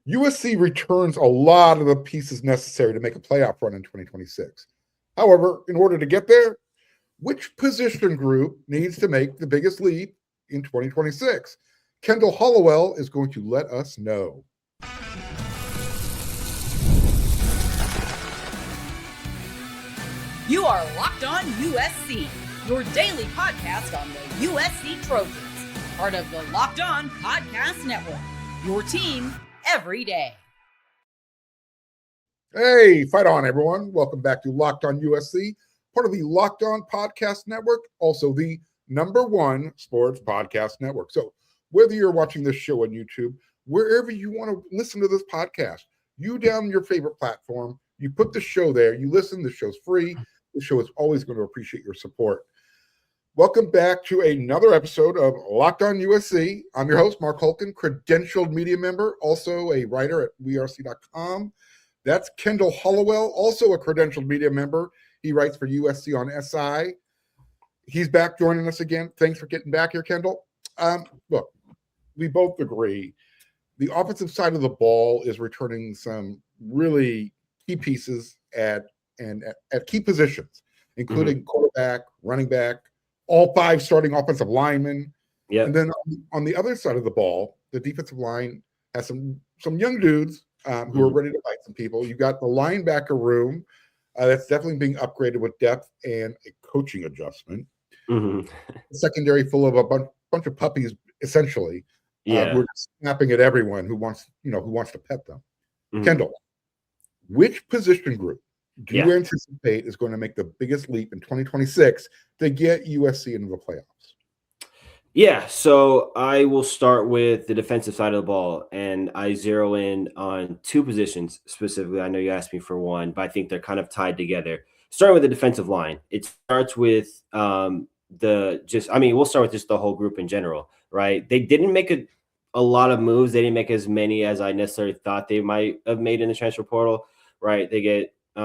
USC returns a lot of the pieces necessary to make a playoff run in 2026. However, in order to get there, which position group needs to make the biggest leap in 2026? Kendell Hollowell is going to let us know. You are Locked On USC, your daily podcast on the USC Trojans, part of the Locked On Podcast Network, your team every day. Hey, fight on, everyone. Welcome back to Locked On USC, part of the Locked On Podcast Network, also the #1 sports podcast network. So whether you're watching this show on YouTube, wherever you want to listen to this podcast, you down your favorite platform, you put the show there, you listen, the show's free. The show is always going to appreciate your support. Welcome back to another episode of Locked On USC. I'm your host, Marc, credentialed media member, also a writer at WeRC.com. That's Kendell Hollowell, also a credentialed media member. He writes for USC on SI. He's back joining us again. Thanks for getting back here, Kendell. Look, we both agree the offensive side of the ball is returning some really key pieces at key positions, including quarterback, running back, all 5 starting offensive linemen. Yeah. And then on the other side of the ball, the defensive line has some young dudes who are ready to fight some people. You've got the linebacker room that's definitely being upgraded with depth and a coaching adjustment. Secondary full of a bunch of puppies, essentially. Who are snapping at everyone who wants to pet them. Kendell, which position group do you anticipate is going to make the biggest leap in 2026 to get USC into the playoffs? Yeah, so I will start with the defensive side of the ball, and I zero in on 2 positions specifically. I know you asked me for one, but I think they're kind of tied together. Starting with the defensive line, it starts with we'll start with just the whole group in general, right? They didn't make a lot of moves. They didn't make as many as I necessarily thought they might have made in the transfer portal, right? They get they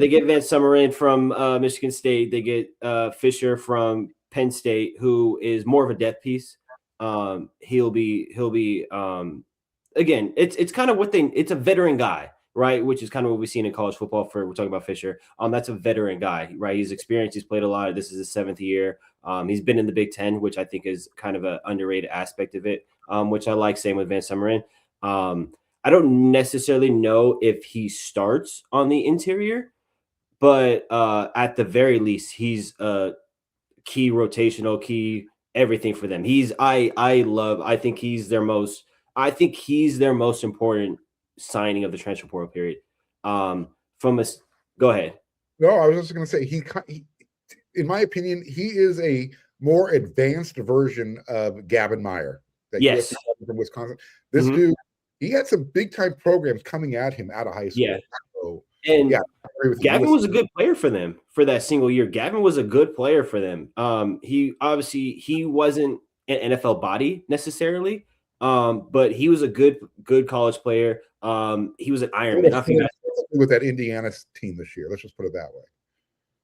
get VanSumeren from Michigan State. They get Fisher from Penn State, who is more of a depth piece. He'll be again, it's kind of it's a veteran guy, right? Which is kind of what we've seen in college football we're talking about Fisher. That's a veteran guy, right? He's experienced, he's played a lot. This is his 7th year. He's been in the Big Ten, which I think is kind of an underrated aspect of it, which I like. Same with VanSumeren. I don't necessarily know if he starts on the interior, but at the very least, he's a key rotational, key everything for them. I think he's their most important signing of the transfer portal period. Go ahead. No, I was just going to say he, in my opinion, he is a more advanced version of Gavin Meyer. Yes, from Wisconsin. This dude. He had some big-time programs coming at him out of high school. Yeah. So, and Gavin was a good player for them for that single year. Gavin was a good player for them. He wasn't an NFL body necessarily, but he was a good college player. He was an Ironman. With that Indiana team this year. Let's just put it that way.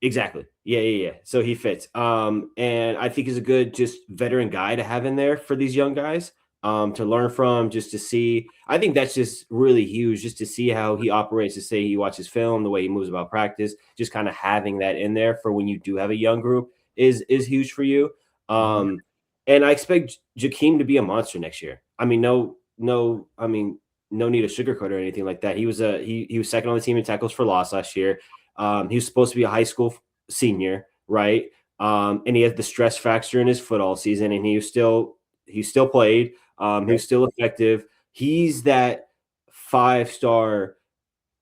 Exactly. Yeah. So he fits. And I think he's a good just veteran guy to have in there for these young guys. To learn from, just to see. I think that's just really huge, just to see how he operates, to say he watches film, the way he moves about practice, just kind of having that in there for when you do have a young group is huge for you. And I expect Jakeem to be a monster next year. I mean, no need to sugarcoat or anything like that. He was second on the team in tackles for loss last year. He was supposed to be a high school senior, right? And he had the stress fracture in his foot all season, and he still played. He was still effective. He's that 5-star,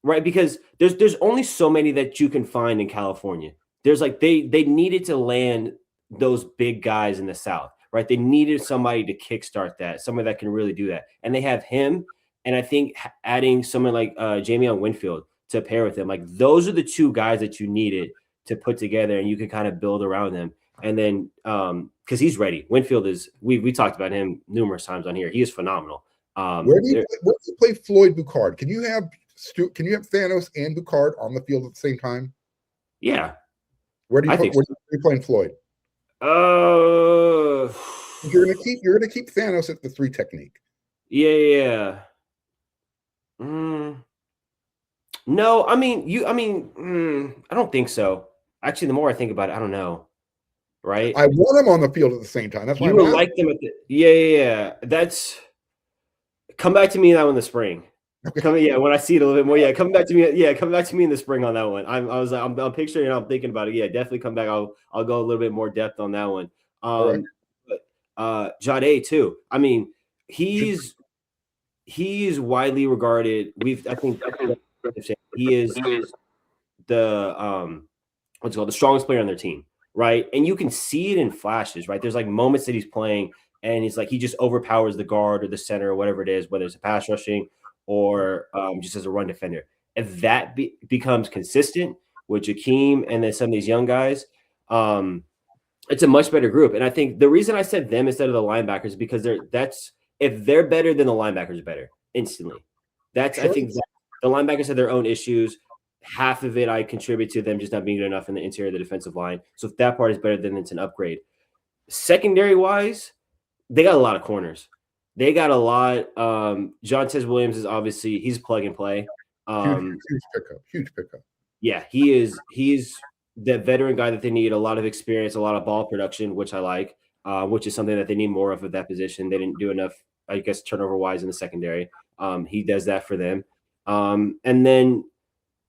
right? Because there's only so many that you can find in California. There's they needed to land those big guys in the South, right? They needed somebody to kickstart that, somebody that can really do that. And they have him. And I think adding someone like Jaimeon Winfield to pair with him, those are the 2 guys that you needed to put together, and you can kind of build around them. And then because he's ready. Winfield is we talked about him numerous times on here. He is phenomenal. Where do you play Floyd Boucard? Can you have Thanos and Boucard on the field at the same time? Yeah. Where are you playing Floyd? You're gonna keep Thanos at the 3 technique. Yeah. No, I mean, I don't think so. Actually, the more I think about it, I don't know. Right? I want them on the field at the same time. That's why You I'm would asking. like them at the yeah. That's come back to me now in the spring. When I see it a little bit more. Come back to me. Come back to me in the spring on that one. I'm picturing, I'm thinking about it. Yeah, definitely come back. I'll go a little bit more depth on that one. All right. But Jade too. I mean, he's widely regarded. I think he is the what's it called, the strongest player on their team, right? And you can see it in flashes, right? There's like moments that he's playing and he's like, he just overpowers the guard or the center or whatever it is, whether it's a pass rushing or just as a run defender. If that becomes consistent with Jakeem and then some of these young guys, it's a much better group. And I think the reason I said them instead of the linebackers is because if they're better, then the linebackers are better instantly. I think the linebackers have their own issues. Half of it I contribute to them just not being good enough in the interior of the defensive line. So if that part is better, then it's an upgrade. Secondary wise, they got a lot of corners. They got a lot. John Tez Williams is obviously he's plug and play. Huge pickup. Yeah, he's the veteran guy that they need. A lot of experience, a lot of ball production, which I like. Which is something that they need more of that position. They didn't do enough, I guess, turnover wise in the secondary. He does that for them. And then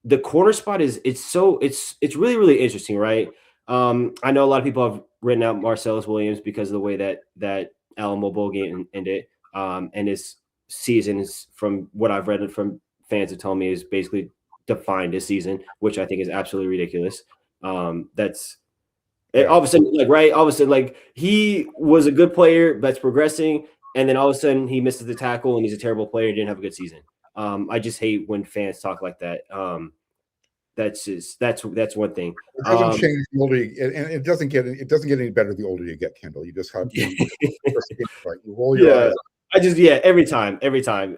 the corner spot it's really, really interesting, right? I know a lot of people have written out Marcellus Williams because of the way that Alamo Bowl game ended. And his season is, from what I've read from fans that tell me, is basically defined his season, which I think is absolutely ridiculous. All of a sudden, he was a good player that's progressing, and then all of a sudden he misses the tackle and he's a terrible player and didn't have a good season. I just hate when fans talk like that. That's one thing. It doesn't change the older you get, and it doesn't get any better the older you get, Kendell. You just have to you roll your eyes. Every time.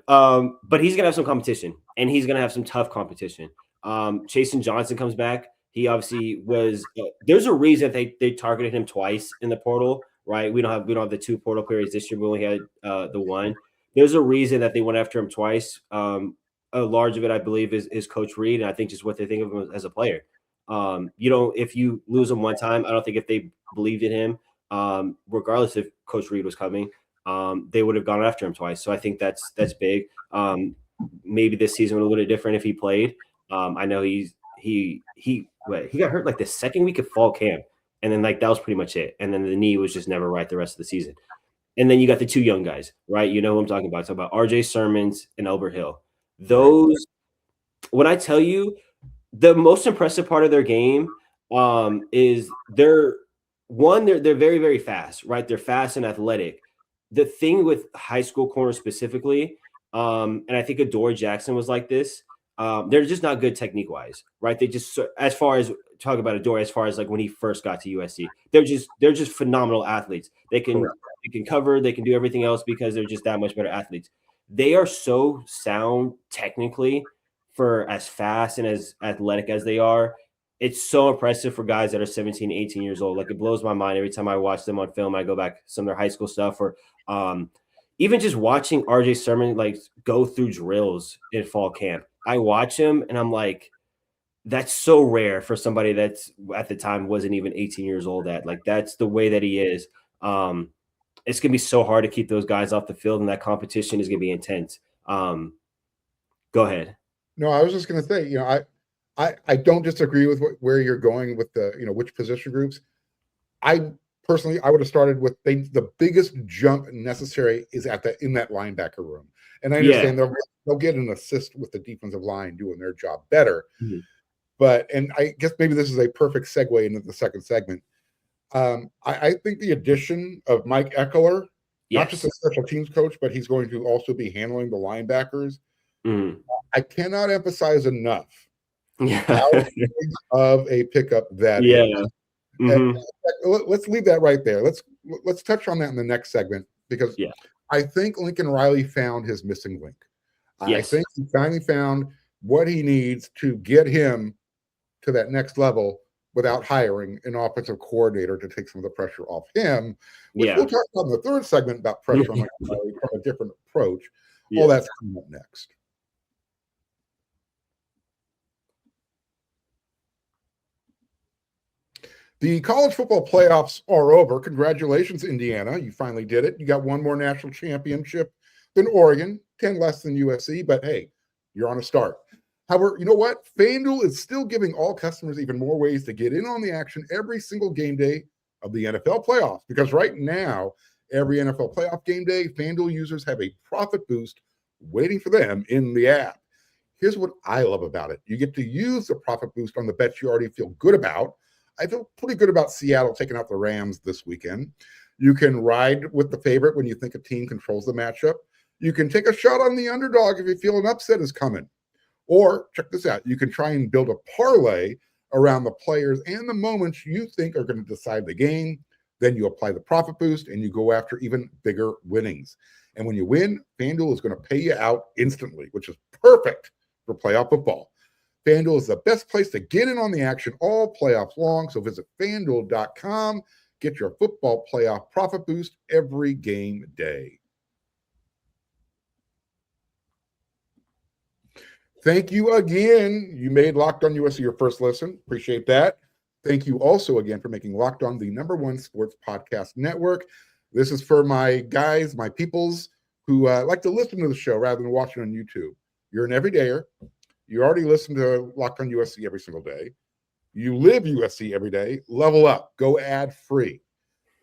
But he's gonna have some competition, and he's gonna have some tough competition. Chasen Johnson comes back. He obviously was. There's a reason they targeted him twice in the portal, right? We don't have the two portal queries this year. We only had the one. There's a reason that they went after him twice. A large of it, I believe, is Coach Reed, and I think just what they think of him as a player. If you lose him one time, I don't think if they believed in him, regardless if Coach Reed was coming, they would have gone after him twice. So I think that's big. Maybe this season would have been different if he played. I know he got hurt like the second week of fall camp, and then that was pretty much it. And then the knee was just never right the rest of the season. And then you got the two young guys, right? You know who I'm talking about. Talk about RJ Sermons and Elbert Hill. Those, when I tell you, the most impressive part of their game is they're very, very fast, right? They're fast and athletic. The thing with high school corners specifically, and I think Adoree Jackson was like this, they're just not good technique wise, right? They just, as far as talk about Adoree, as far as like when he first got to USC, they're just phenomenal athletes. They can cover, they can do everything else because they're just that much better athletes. They are so sound technically for as fast and as athletic as they are. It's so impressive for guys that are 17, 18 years old. Like, it blows my mind every time I watch them on film. I go back some of their high school stuff, or even just watching RJ Sermon go through drills in fall camp. I watch him and I'm like, that's so rare for somebody that's at the time wasn't even 18 years old. That's the way that he is. It's going to be so hard to keep those guys off the field, and that competition is going to be intense. Go ahead. No, I was just going to say, I don't disagree with where you're going with the, which position groups. I personally, I would have started with the biggest jump necessary is in that linebacker room. And I understand they'll get an assist with the defensive line doing their job better. Mm-hmm. And I guess maybe this is a perfect segue into the second segment. I think the addition of Mike Ekeler, not just a special teams coach, but he's going to also be handling the linebackers. Mm. I cannot emphasize enough how big of a pickup that is. Mm-hmm. Let's leave that right there. Let's touch on that in the next segment, because I think Lincoln Riley found his missing link. I think he finally found what he needs to get him to that next level without hiring an offensive coordinator to take some of the pressure off him, which Yeah. we'll talk about in the third segment about pressure on Lincoln Riley from a different approach. Yeah. All that's coming up next. The college football playoffs are over. Congratulations, Indiana. You finally did it. You got one more national championship than Oregon, 10 less than USC, but hey, you're on a start. However, you know what? FanDuel is still giving all customers even more ways to get in on the action every single game day of the NFL playoffs, because right now, every NFL playoff game day, FanDuel users have a profit boost waiting for them in the app. Here's what I love about it. You get to use the profit boost on the bets you already feel good about. I feel pretty good about Seattle taking out the Rams this weekend. You can ride with the favorite when you think a team controls the matchup. You can take a shot on the underdog if you feel an upset is coming. Or check this out. You can try and build a parlay around the players and the moments you think are going to decide the game. Then you apply the profit boost and you go after even bigger winnings. And when you win, FanDuel is going to pay you out instantly, which is perfect for playoff football. FanDuel is the best place to get in on the action all playoffs long. So visit FanDuel.com. Get your football playoff profit boost every game day. Thank you again. You made Locked On USC your first listen. Appreciate that. Thank you also again for making Locked On the #1 sports podcast network. This is for my guys, my peoples who like to listen to the show rather than watching on YouTube. You're an everydayer. You already listen to Locked On USC every single day. You live USC every day. Level up. Go ad free.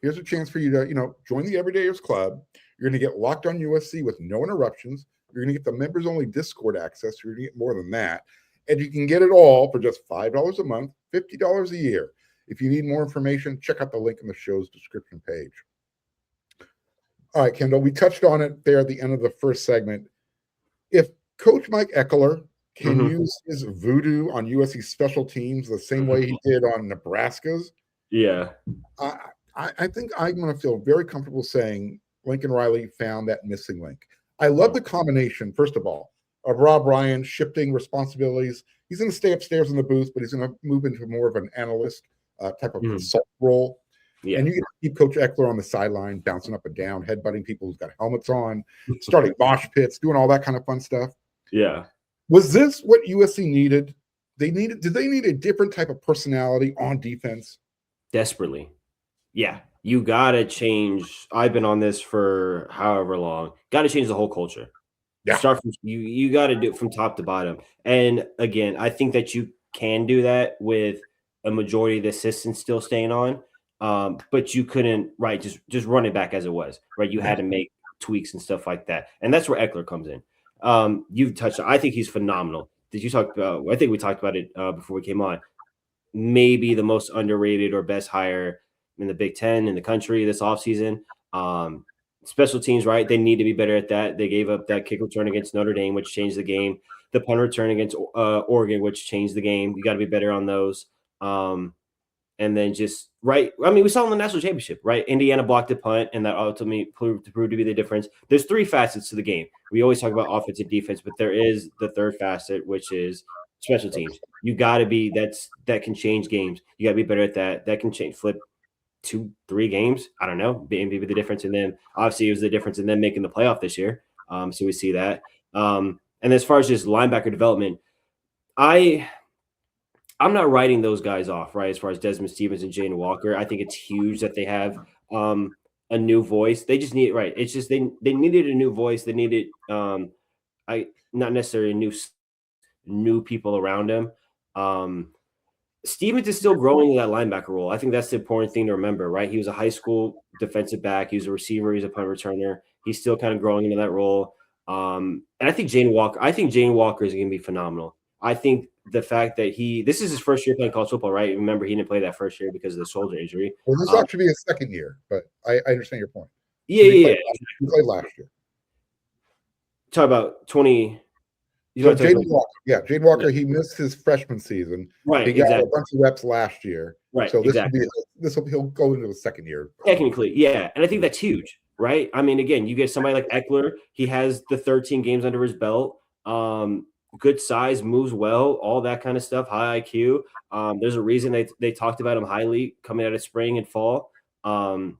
Here's a chance for you to, join the Everydayers Club. You're going to get Locked On USC with no interruptions. You're going to get the members-only Discord access. You're going to get more than that. And you can get it all for just $5 a month, $50 a year. If you need more information, check out the link in the show's description page. All right, Kendell, we touched on it there at the end of the first segment. If Coach Mike Ekeler can use his voodoo on USC special teams the same way he did on Nebraska's, I think I'm going to feel very comfortable saying Lincoln Riley found that missing link. I love the combination, first of all, of Rob Ryan shifting responsibilities. He's going to stay upstairs in the booth, but he's going to move into more of an analyst type of consult role. Yeah. And you get to keep Coach Ekeler on the sideline, bouncing up and down, headbutting people who's got helmets on, starting mosh pits, doing all that kind of fun stuff. Yeah. Was this what USC needed? Did they need a different type of personality on defense? Desperately. Yeah. You got to change. I've been on this for however long. Got to change the whole culture. Yeah. Start from you got to do it from top to bottom. And again, I think that you can do with a majority of the assistants still staying on. But you couldn't, right, just run it back as it was, right? You had to make tweaks and stuff like that. And that's where Ekeler comes in. You've touched on, I think he's phenomenal. Did you talk about, I think we talked about it before we came on. Maybe the most underrated or best hire in the Big Ten in the country this offseason. Special teams, right? They need to be better at that. They gave up that kick return against Notre Dame, which changed the game. The punt return against Oregon, which changed the game. You got to be better on those. And then just, right, I mean, we saw in the national championship, right? Indiana blocked the punt, and that ultimately proved to be the difference. There's three facets to the game. We always talk about offense and defense, but there is the third facet, which is special teams. You got to be, that can change games. You got to be better at that. That can flip 2-3 games. I don't know, maybe the difference in them. Obviously, it was the difference in them making the playoff this year. So we see that. And as far as just linebacker development, I'm not writing those guys off, right? As far as Desmond Stevens and Jane Walker, I think it's huge that they have a new voice. They just need, right? It's just they needed a new voice. They needed not necessarily new people around him. Stevens is still growing in that linebacker role. I think that's the important thing to remember, right? He was a high school defensive back. He was a receiver. He's a punt returner. He's still kind of growing into that role. And I think Jane Walker is going to be phenomenal. I think the fact that this is his first year playing college football, right? Remember, he didn't play that first year because of the shoulder injury. Well, this actually be his second year, but I understand your point. Yeah. He played last year. Talk about 20. Jaden Walker. Yeah, Jaden Walker, he missed his freshman season. Right, he got a bunch of reps last year. Right, so he'll go into his second year. Technically, yeah. And I think that's huge, right? I mean, again, you get somebody like Ekeler. He has the 13 games under his belt. good size, moves well, all that kind of stuff, high IQ. There's a reason they talked about him highly coming out of spring and fall. And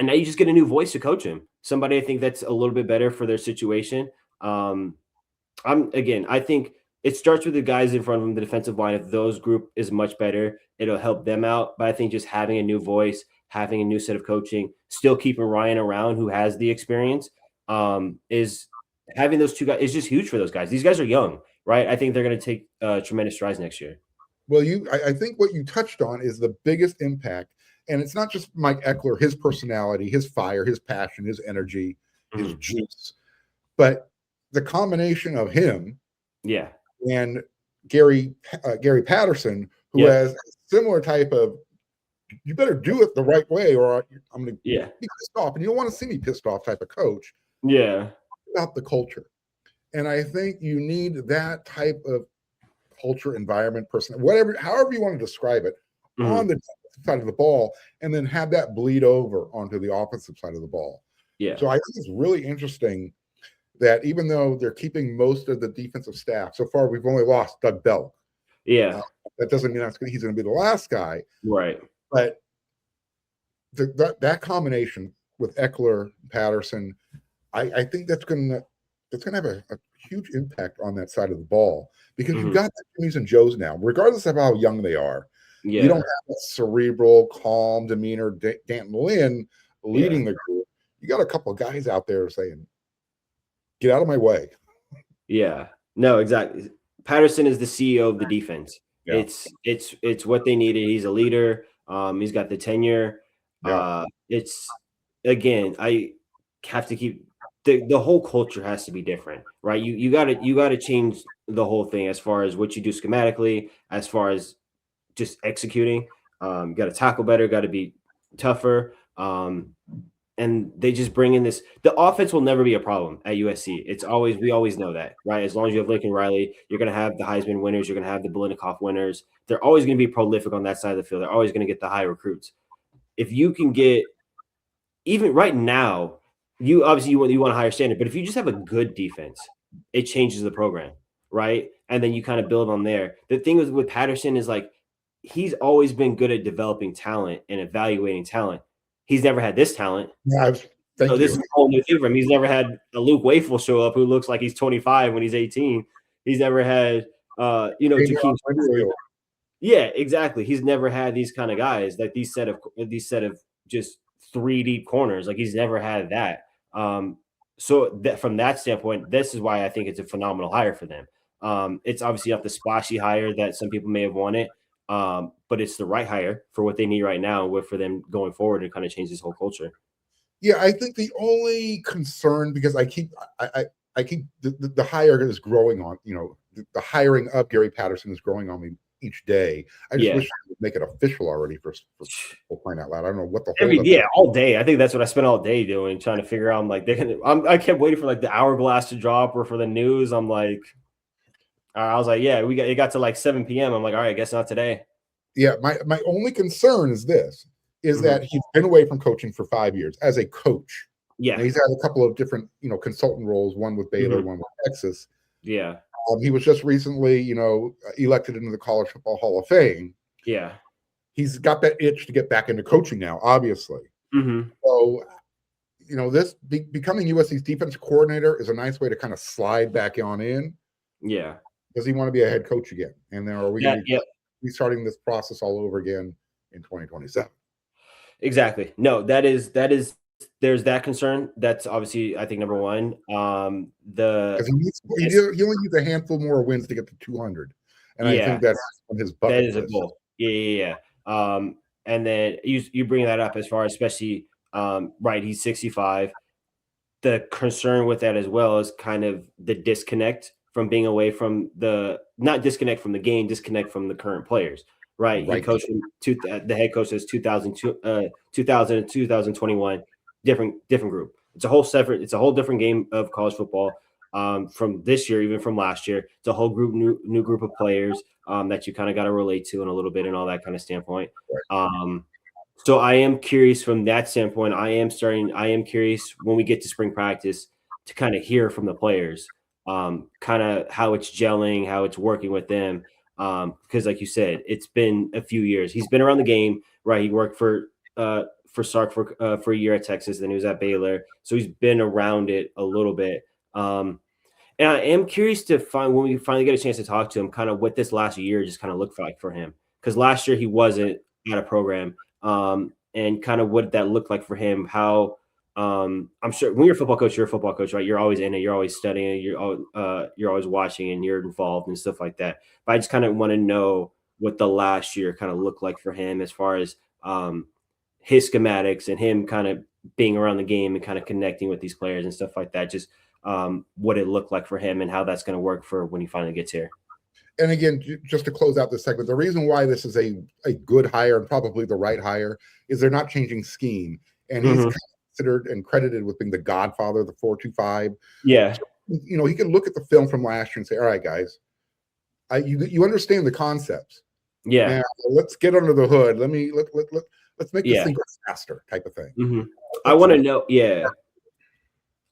now you just get a new voice to coach him. Somebody I think that's a little bit better for their situation. I think it starts with the guys in front of them, the defensive line. If those group is much better, it'll help them out. But I think just having a new voice, having a new set of coaching, still keeping Ryan around who has the experience, is having those two guys is just huge for those guys. These guys are young, right? I think they're going to take tremendous strides next year. Well, I think what you touched on is the biggest impact. And it's not just Mike Ekeler, his personality, his fire, his passion, his energy, his juice, but the combination of him and Gary Patterson, who has a similar type of, you better do it the right way or I'm going to be pissed off. And you don't want to see me pissed off type of coach. Yeah. About the culture. And I think you need that type of culture, environment, person, however you want to describe it, on the side of the ball, and then have that bleed over onto the offensive side of the ball. Yeah. So I think it's really interesting that even though they're keeping most of the defensive staff, so far we've only lost Doug Belk. Yeah. That doesn't mean he's going to be the last guy. Right. But that combination with Ekeler, Patterson, I think that's going to have a huge impact on that side of the ball, because you've got the Jimmys and Joes now, regardless of how young they are. You don't have a cerebral, calm demeanor Danton Lynn leading the group. You got a couple of guys out there saying, "Get out of my way." Yeah. No, exactly. Patterson is the CEO of the defense. Yeah. It's what they needed. He's a leader. He's got the tenure. Yeah. I have to keep the whole culture has to be different, right? You got to change the whole thing as far as what you do schematically, as far as just executing. Got to tackle better, got to be tougher. And they just bring in this. The offense will never be a problem at USC. We always know that, right? As long as you have Lincoln Riley, you're going to have the Heisman winners, you're going to have the Biletnikoff winners. They're always going to be prolific on that side of the field. They're always going to get the high recruits. If you can get, even right now, you want a higher standard, but if you just have a good defense, it changes the program, right? And then you kind of build on there. The thing with Patterson is like, he's always been good at developing talent and evaluating talent. He's never had this talent. This is a whole new thing for him. He's never had a Luke Wafel show up who looks like he's 25 when he's 18. He's never had, Jakeem. Yeah, exactly. He's never had these kind of guys, like these set of just 3 deep corners. Like he's never had that. So that from that standpoint, this is why I think it's a phenomenal hire for them. It's obviously not the splashy hire that some people may have wanted. But it's the right hire for what they need right now for them going forward and kind of change this whole culture. Yeah, I think the only concern, because I keep the hire is growing on, the hiring of Gary Patterson is growing on me each day. I just wish I would make it official already for crying out loud. I don't know what the whole all day. I think that's what I spent all day doing, trying to figure out. I'm like, I kept waiting for like the hourglass to drop or for the news. I'm like, I was like, it got to like 7 p.m. I'm like, all right, I guess not today. Yeah, my only concern is that he's been away from coaching for 5 years as a coach. Yeah, and he's had a couple of different, consultant roles, one with Baylor, one with Texas. Yeah. He was just recently, elected into the College Football Hall of Fame. Yeah. He's got that itch to get back into coaching now, obviously. So, this becoming USC's defensive coordinator is a nice way to kind of slide back on in. Yeah. Does he want to be a head coach again? And then are we going to be restarting this process all over again in 2027? Exactly. No, there's that concern. That's obviously, I think, number one. He only needs a handful more wins to get to 200, and I think that's on his bucket list. That is a goal. Yeah. And then you bring that up as far as, especially, right? He's 65. The concern with that as well is kind of the disconnect from being away from not disconnect from the game, disconnect from the current players. Right. He coached the head coach is 2000 and 2021. Different group. It's a whole different game of college football from this year, even from last year. It's a whole new group of players that you kind of got to relate to in a little bit and all that kind of standpoint. Right. So I am curious from that standpoint. I am curious when we get to spring practice to kind of hear from the players kind of how it's gelling, how it's working with them. Because like you said, it's been a few years. He's been around the game, right? He worked for Sark for a year at Texas, then he was at Baylor, so he's been around it a little bit. And I am curious to find when we finally get a chance to talk to him, kind of what this last year just kind of looked like for him. Because last year he wasn't at a program, and kind of what that looked like for him. How I'm sure when you're a football coach, you're a football coach, right? You're always in it, you're always studying, you're always watching, and you're involved and stuff like that. But I just kind of want to know what the last year kind of looked like for him as far as his schematics and him kind of being around the game and kind of connecting with these players and stuff like that. Just what it looked like for him and how that's going to work for when he finally gets here. And again, just to close out this segment, the reason why this is a good hire and probably the right hire is they're not changing scheme. And he's considered and credited with being the godfather of the 4-2-5. Yeah. So, he can look at the film from last year and say, all right, guys, you understand the concepts. Yeah. Now, let's get under the hood. Let's make this thing go faster type of thing. I want to know. Yeah.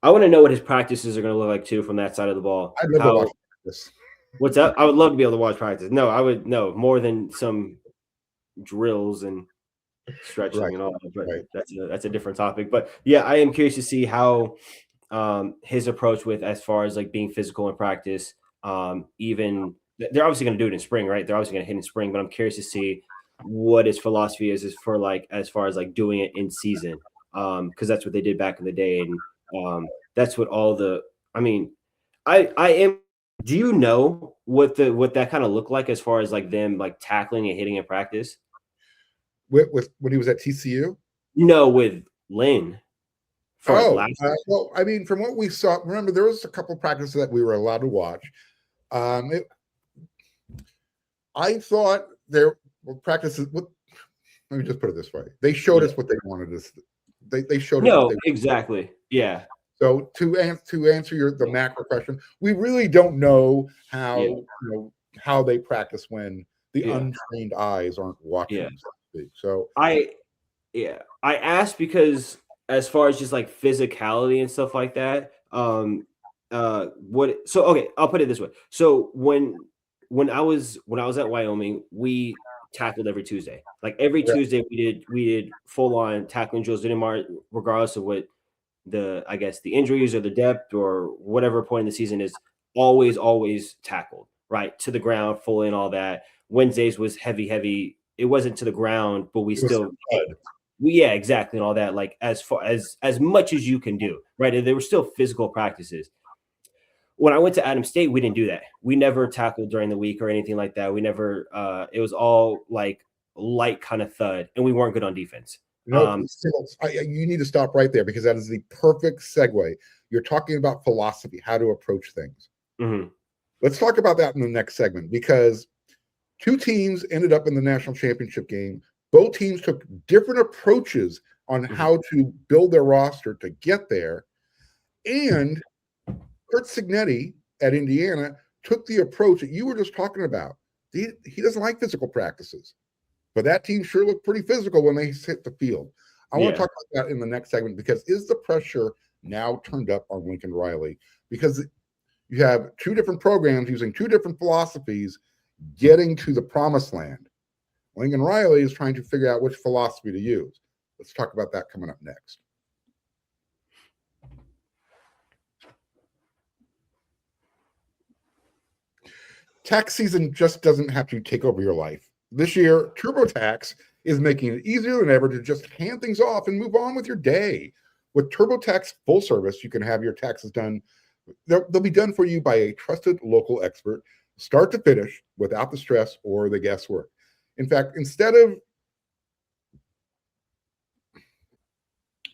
I want to know what his practices are going to look like too from that side of the ball. I'd love to watch this. What's up? I would love to be able to watch practice. No, I would more than some drills and stretching and all that. But that's a different topic. But yeah, I am curious to see how his approach with as far as like being physical in practice. Even they're obviously going to do it in spring, right? They're obviously going to hit in spring, but I'm curious to see what his philosophy is for like as far as like doing it in season. Because that's what they did back in the day, and that's what all the. I mean, I am. Do you know what that kind of looked like as far as like them like tackling and hitting in practice? With when he was at TCU? No, with Lynn. Well, I mean, from what we saw, remember there was a couple of practices that we were allowed to watch. I thought there were practices. Let me just put it this way: they showed us what they wanted us. They showed us. No, exactly. Yeah. So to answer the macro question, we really don't know how they practice when the untrained eyes aren't watching. So I asked because as far as just like physicality and stuff like that, okay, I'll put it this way. So when I was at Wyoming, we tackled every Tuesday. Like every Tuesday we did full on tackling drills, regardless of what the injuries or the depth or whatever point in the season is, always tackled, right? To the ground, full in, all that. Wednesdays was heavy. It wasn't to the ground, but exactly. And all that, like as far as much as you can do, right? And there were still physical practices. When I went to Adams State, we didn't do that. We never tackled during the week or anything like that. We never, it was all like light kind of thud, and we weren't good on defense. You need to stop right there because that is the perfect segue. You're talking about philosophy, how to approach things. Let's talk about that in the next segment because two teams ended up in the national championship game. Both teams took different approaches on how to build their roster to get there. And Curt Cignetti at Indiana took the approach that you were just talking about. He doesn't like physical practices. But that team sure looked pretty physical when they hit the field. I want to talk about that in the next segment because is the pressure now turned up on Lincoln Riley? Because you have two different programs using two different philosophies getting to the promised land. Lincoln Riley is trying to figure out which philosophy to use. Let's talk about that coming up next. Tax season just doesn't have to take over your life. This year, TurboTax is making it easier than ever to just hand things off and move on with your day. With TurboTax Full Service, you can have your taxes done. They'll be done for you by a trusted local expert, start to finish, without the stress or the guesswork. In fact,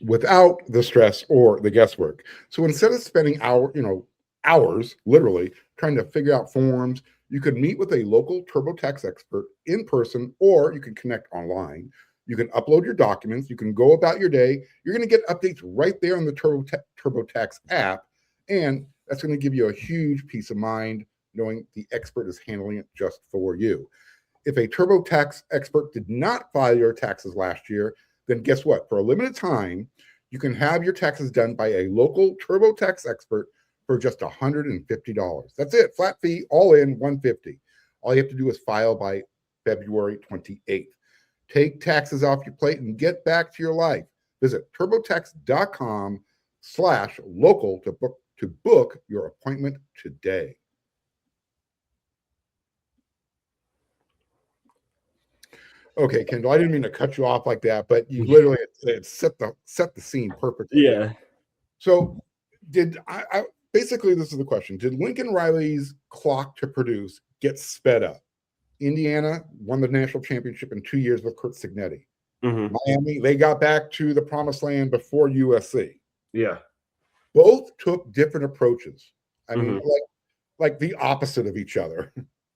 without the stress or the guesswork. So instead of spending hours, literally, trying to figure out forms, you could meet with a local TurboTax expert in person, or you can connect online. You can upload your documents. You can go about your day. You're going to get updates right there on the TurboTax app, and that's going to give you a huge peace of mind knowing the expert is handling it just for you. If a TurboTax expert did not file your taxes last year, then guess what? For a limited time, you can have your taxes done by a local TurboTax expert for just $150. That's it. Flat fee, all in, $150. All you have to do is file by February 28th. Take taxes off your plate and get back to your life. Visit turbotax.com/local to book your appointment today. Okay, Kendell, I didn't mean to cut you off like that, but you literally set the scene perfectly. Yeah. So did I basically, this is the question. Did Lincoln Riley's clock to produce get sped up? Indiana won the national championship in 2 years with Curt Cignetti. Mm-hmm. Miami, they got back to the promised land before USC. Yeah. Both took different approaches. I mean, Mm-hmm. like the opposite of each other.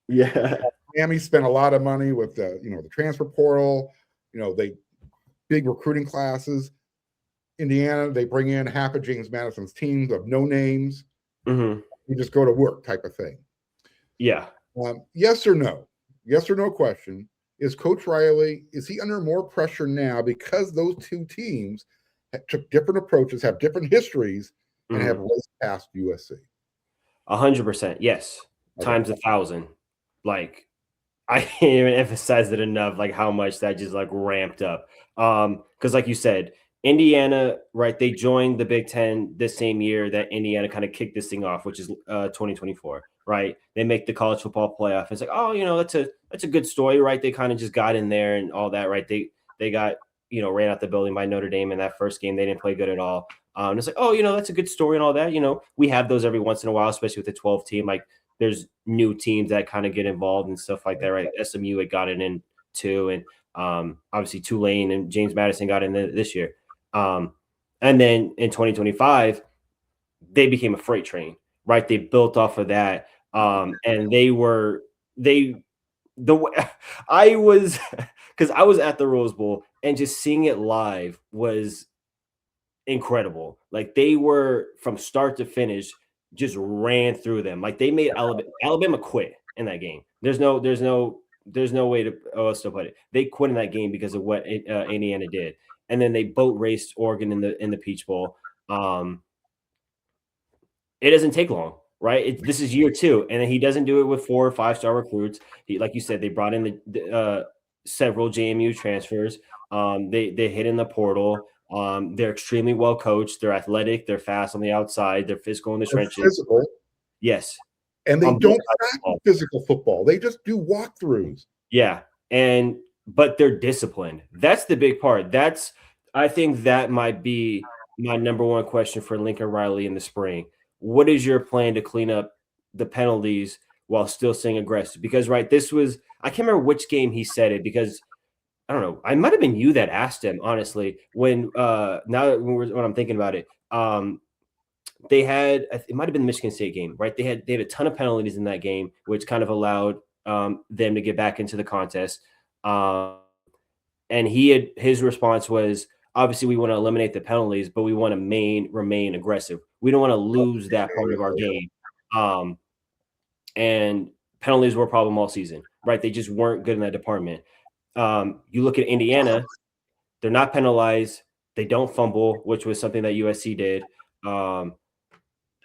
Yeah. Miami spent a lot of money with the transfer portal, they big recruiting classes. Indiana, they bring in half of James Madison's teams of no names. Mm-hmm. You just go to work type of thing. Yeah. Yes or no? Yes or no question. Is Coach Riley, is he under more pressure now because those two teams took different approaches, have different histories, and have raced past USC? 100%. Yes. Okay. Times 1,000. Like, I can't even emphasize it enough, like how much that just like ramped up. Because like you said, Indiana, right? They joined the Big Ten this same year that Indiana kind of kicked this thing off, which is 2024, right? They make the college football playoff. It's like, oh, that's a good story, right? They kind of just got in there and all that, right? They got ran out the building by Notre Dame in that first game. They didn't play good at all. It's like, oh, that's a good story and all that. We have those every once in a while, especially with the 12 team. Like, there's new teams that kind of get involved and stuff like that, right? SMU had got it in too, and obviously Tulane and James Madison got in this year. And then in 2025, they became a freight train, right? They built off of that, and I was because I was at the Rose Bowl and just seeing it live was incredible. Like, they were from start to finish just ran through them. Like, they made Alabama quit in that game. There's no way to else to put it. They quit in that game because of what Indiana did, and then they boat raced Oregon in the Peach Bowl. It doesn't take long, right? This is year 2, and then he doesn't do it with 4 or 5-star recruits. Like you said, they brought in the several JMU transfers. They hit in the portal. They're extremely well coached. They're athletic. They're fast on the outside. They're physical in the trenches. Physical. Yes. And they don't practice physical football. They just do walkthroughs. Yeah. But they're disciplined. That's the big part. I think that might be my number one question for Lincoln Riley in the spring. What is your plan to clean up the penalties while still staying aggressive? Because, right, I can't remember which game he said it, because I don't know. I might have been you that asked him, honestly, when I'm thinking about it. They had, it might have been the Michigan State game, right? They had a ton of penalties in that game, which kind of allowed them to get back into the contest. And his response was, obviously we want to eliminate the penalties, but we want to remain aggressive. We don't want to lose that part of our game. And penalties were a problem all season, right? They just weren't good in that department. You look at Indiana, they're not penalized. They don't fumble, which was something that USC did.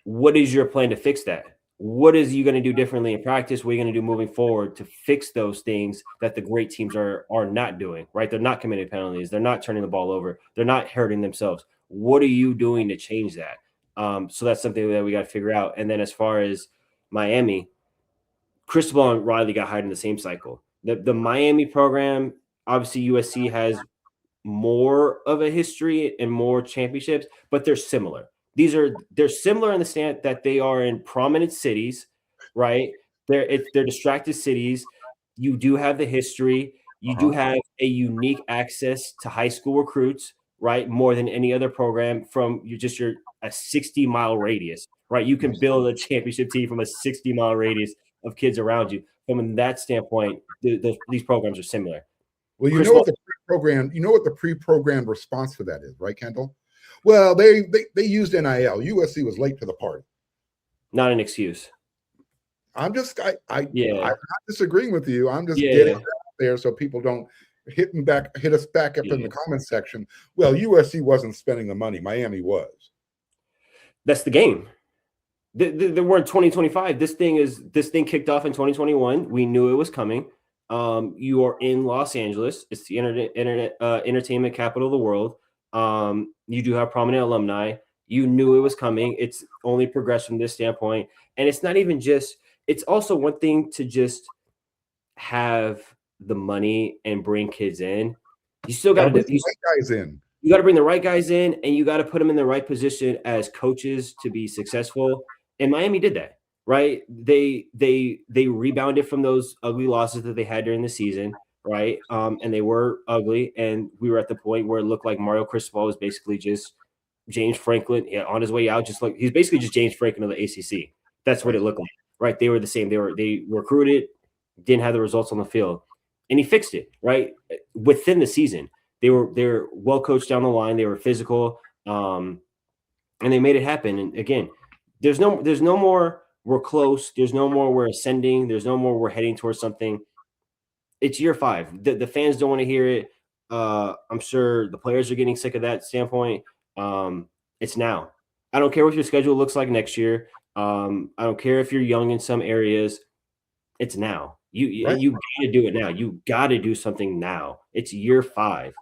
What is your plan to fix that? What is you going to do differently in practice? What are you going to do moving forward to fix those things that the great teams are not doing, right? They're not committing penalties. They're not turning the ball over. They're not hurting themselves. What are you doing to change that? So that's something that we got to figure out. And then as far as Miami, Cristobal and Riley got hired in the same cycle. The Miami program, obviously USC has more of a history and more championships, but they're similar. They're similar in the stand that they are in prominent cities, right? They're distracted cities. You do have the history. You do have a unique access to high school recruits, right? More than any other program from a 60-mile radius, right? You can build a championship team from a 60-mile radius of kids around you. From that standpoint, these programs are similar. Well, you know what the pre-programmed response to that is, right, Kendell? Well, they used NIL. USC was late to the party. Not an excuse. I'm not disagreeing with you. I'm just getting out there so people don't hit us back up in the comments section. Well, USC wasn't spending the money. Miami was. That's the game. We're in 2025. This thing kicked off in 2021. We knew it was coming. You are in Los Angeles. It's the entertainment capital of the world. You do have prominent alumni. You knew it was coming. It's only progressed from this standpoint. And it's not even just, it's also one thing to just have the money and bring kids in. You still got to bring the right guys in. You got to bring the right guys in, and you got to put them in the right position as coaches to be successful. And Miami did that, right? They rebounded from those ugly losses that they had during the season, right? And they were ugly, and we were at the point where it looked like Mario Cristobal was basically just James Franklin on his way out, just like he's basically just James Franklin of the ACC. That's what it looked like, right? They were the same. They recruited, didn't have the results on the field, and he fixed it, right? Within the season, they're well coached down the line. They were physical, and they made it happen. And again, there's no more we're close. There's no more we're ascending. There's no more we're heading towards something. It's year 5. The fans don't want to hear it. I'm sure the players are getting sick of that standpoint. It's now. I don't care what your schedule looks like next year. I don't care if you're young in some areas. It's now. You got to do it now. You got to do something now. It's year 5.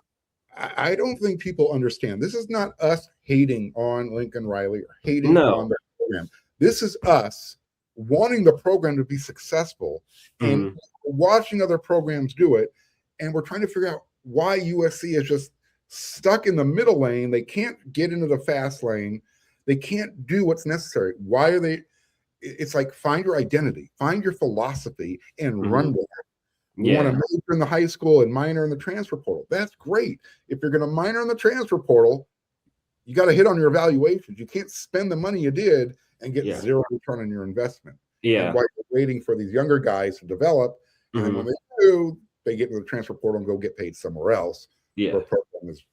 I don't think people understand. This is not us hating on Lincoln Riley or hating on the program. This is us wanting the program to be successful and watching other programs do it. And we're trying to figure out why USC is just stuck in the middle lane. They can't get into the fast lane. They can't do what's necessary. Why are they? It's like, find your identity, find your philosophy, and run with it. You want to major in the high school and minor in the transfer portal. That's great. If you're going to minor in the transfer portal, you got to hit on your evaluations. You can't spend the money you did and get zero return on your investment. Yeah. And while you're waiting for these younger guys to develop, and then when they do, they get into the transfer portal and go get paid somewhere else. Yeah. Where program is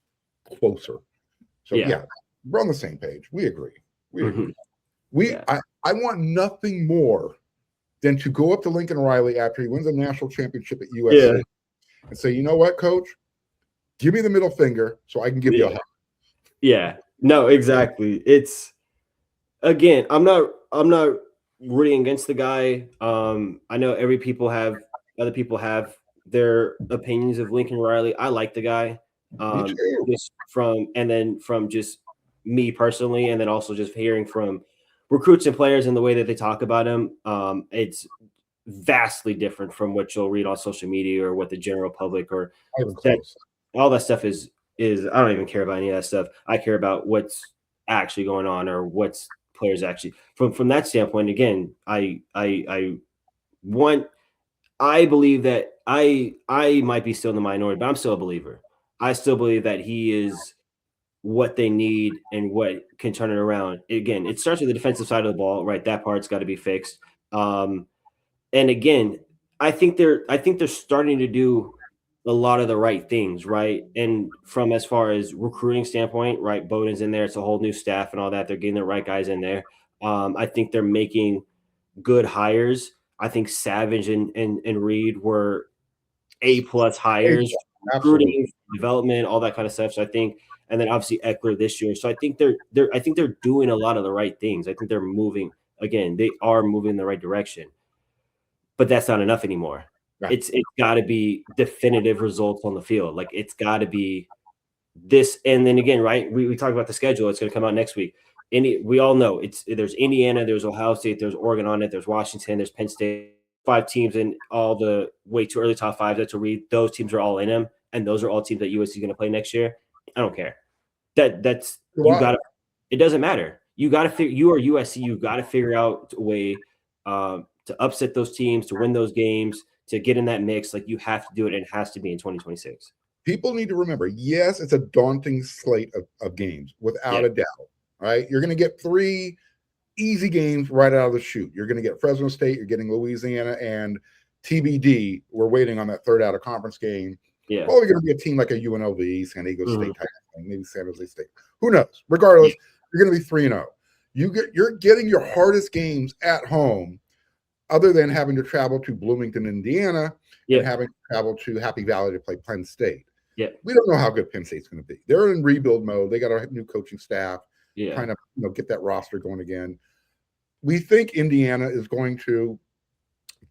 closer. So we're on the same page. We agree. We agree. I want nothing more than to go up to Lincoln Riley after he wins a national championship at USC and say, you know what, coach? Give me the middle finger so I can give you a hug. Yeah. No, exactly. It's, again, I'm not rooting against the guy. I know other people have their opinions of Lincoln Riley. I like the guy. Just from just me personally, and then also just hearing from recruits and players and the way that they talk about him, it's vastly different from what you'll read on social media or what the general public or all that stuff is. I don't even care about any of that stuff. I care about what's actually going on or what's players actually from that standpoint. Again, I believe that I might be still in the minority, but I'm still a believer. I still believe that he is what they need and what can turn it around. Again, it starts with the defensive side of the ball, right? That part's got to be fixed. And again, I think they're starting to do a lot of the right things, right? And from as far as recruiting standpoint, right? Bowden's in there. It's a whole new staff and all that. They're getting the right guys in there. I think they're making good hires. I think Savage and Reed were A+ hires, recruiting, development, all that kind of stuff. So I think, and then obviously Ekeler this year. So I think they're doing a lot of the right things. I think they're moving. Again, they are moving in the right direction, but that's not enough anymore. Right. It's got to be definitive results on the field. Like, it's got to be this. And then again, right? We talked about the schedule. It's going to come out next week. We all know there's Indiana, there's Ohio State, there's Oregon on it, there's Washington, there's Penn State. 5 teams in all the way too early top 5 that to read. Those teams are all in them, and those are all teams that USC is going to play next year. I don't care. That's you got to. It doesn't matter. You got to figure. You are USC. You got to figure out a way to upset those teams, to win those games, to get in that mix. Like, you have to do it, and it has to be in 2026. People need to remember. Yes, it's a daunting slate of games, without a doubt. Right? You're going to get 3 easy games right out of the chute. You're going to get Fresno State, you're getting Louisiana, and TBD. We're waiting on that third out of conference game. Yeah. Probably going to be a team like a UNLV, San Diego State type thing, maybe San Jose State. Who knows? Regardless, you're going to be 3-0. You're getting your hardest games at home, other than having to travel to Bloomington, Indiana, and having to travel to Happy Valley to play Penn State. Yeah. We don't know how good Penn State's going to be. They're in rebuild mode. They got a new coaching staff, trying to get that roster going again. we think Indiana is going to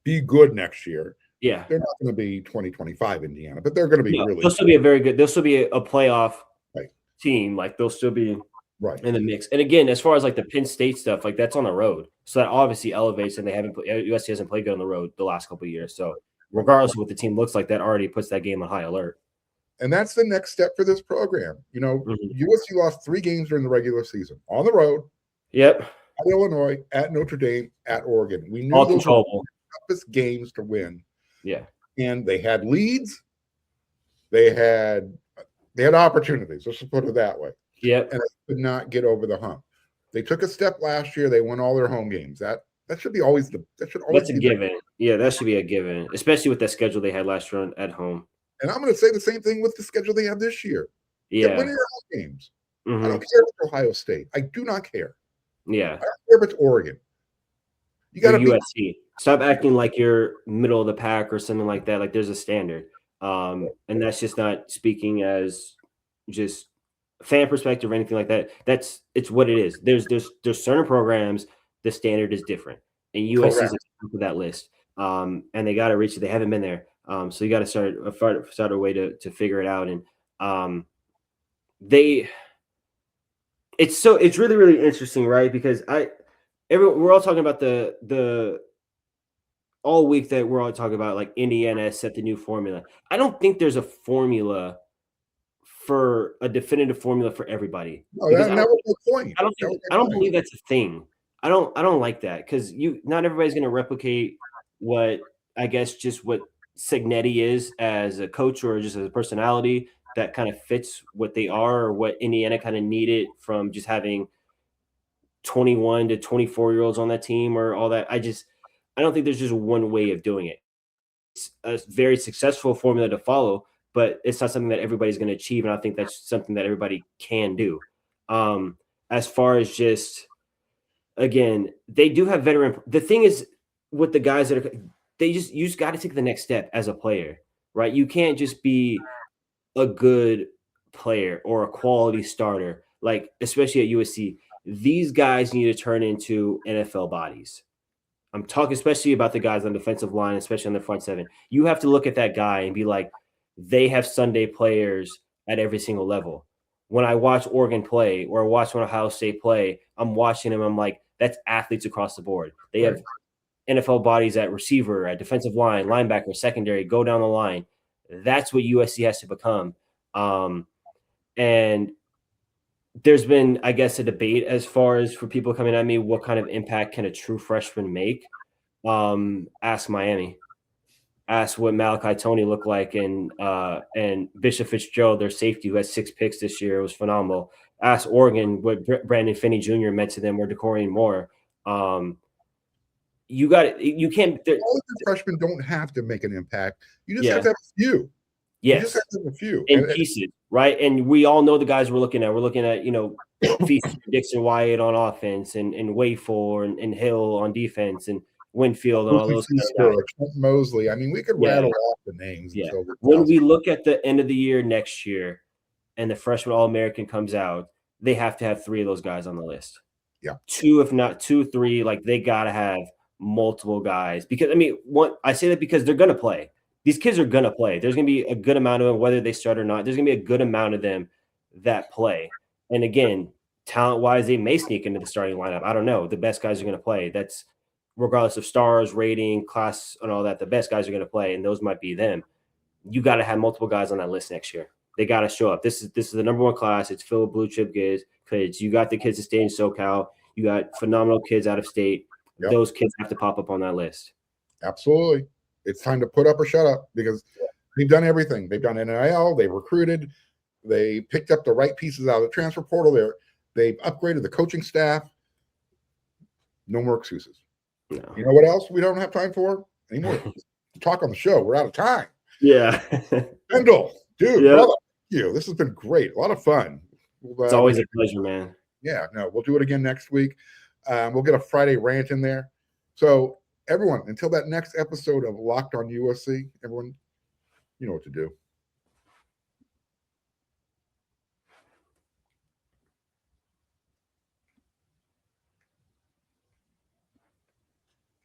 be good next year. Yeah. They're not going to be 2025 Indiana, but they're going to be really. They'll still be a very good. They'll still be a playoff right. team. Like they'll still be right in the mix. And again, as far as like the Penn State stuff, like that's on the road, so that obviously elevates. And they haven't USC hasn't played good on the road the last couple of years. So regardless of what the team looks like, that already puts that game on high alert. And that's the next step for this program. You know, USC lost 3 games during the regular season on the road. Yep. At Illinois, at Notre Dame, at Oregon. We knew all those controllable. were the toughest games to win. Yeah. And they had leads. They had opportunities. Let's just put it that way. Yep. And they could not get over the hump. They took a step last year. They won all their home games. That should be always that's a given. Yeah, that should be a given, especially with the schedule they had last year at home. And I'm going to say the same thing with the schedule they have this year. Yeah. They're winning their home games. I don't care if it's Ohio State. I do not care. Yeah. I don't care if it's Oregon. You got to USC. Stop acting like you're middle of the pack or something like that. Like there's a standard. And that's just not speaking as just fan perspective or anything like that. It's what it is. There's certain programs, the standard is different. And USC is at that list. And they got to reach it. They haven't been there. So you got to start a way to figure it out. And it's really, really interesting, right? Because we're all talking about the all week that we're all talking about like Indiana set the new formula. I don't think there's a formula for a definitive formula for everybody. No, that was the point. I don't believe that's a thing. I don't like that because not everybody's going to replicate what I guess just what Cignetti is as a coach or just as a personality that kind of fits what they are or what Indiana kind of needed from just having 21 to 24-year-olds on that team or all that. I don't think there's just one way of doing it. It's a very successful formula to follow, but it's not something that everybody's going to achieve. And I think that's something that everybody can do. As far as just, again, they do have veteran. The thing is with the guys that are, you just got to take the next step as a player, right? You can't just be a good player or a quality starter, like especially at USC. These guys need to turn into NFL bodies. I'm talking especially about the guys on the defensive line, especially on the front seven. You have to look at that guy and be like, they have Sunday players at every single level. When I watch Oregon play or watch Ohio State play, I'm watching them. I'm like, that's athletes across the board. They have NFL bodies at receiver, at defensive line, linebacker, secondary, go down the line. That's what USC has to become. And there's been, I guess, a debate as far as for people coming at me, what kind of impact can a true freshman make? Ask Miami. Ask what Malachi Tony looked like and Bishop Fitzgerald, their safety, who had 6 picks this year. It was phenomenal. Ask Oregon what Brandon Finney Jr. meant to them or Decorian Moore. You can't. All the freshmen don't have to make an impact. You just have to have a few. Yes. You just have to have a few. In pieces, right? And we all know the guys we're looking at. We're looking at, Dixon Wyatt on offense and Wayful and Hill on defense and Winfield and all those guys. Mosley. I mean, we could rattle off the names. Yeah. When we look at the end of the year next year and the freshman All-American comes out, they have to have 3 of those guys on the list. Yeah. 2, if not 2, 3, like they got to have multiple guys. Because, I say that because they're going to play. These kids are going to play. There's going to be a good amount of them, whether they start or not. There's going to be a good amount of them that play. And again, talent-wise, they may sneak into the starting lineup. I don't know. The best guys are going to play. That's regardless of stars, rating, class, and all that. The best guys are going to play, and those might be them. You got to have multiple guys on that list next year. They got to show up. This is the number 1 class. It's filled with blue chip kids. You got the kids that stay in SoCal. You got phenomenal kids out of state. Yep. Those kids have to pop up on that list. Absolutely. It's time to put up or shut up because they've done everything. They've done NIL. They've recruited. They picked up the right pieces out of the transfer portal. They've upgraded the coaching staff. No more excuses. No. You know what else we don't have time for anymore? Talk on the show. We're out of time. Yeah. Kendell, dude, brother, thank you. This has been great. A lot of fun. It's always a pleasure, man. Yeah, no, we'll do it again next week. We'll get a Friday rant in there. So everyone, until that next episode of Locked on USC, everyone, you know what to do.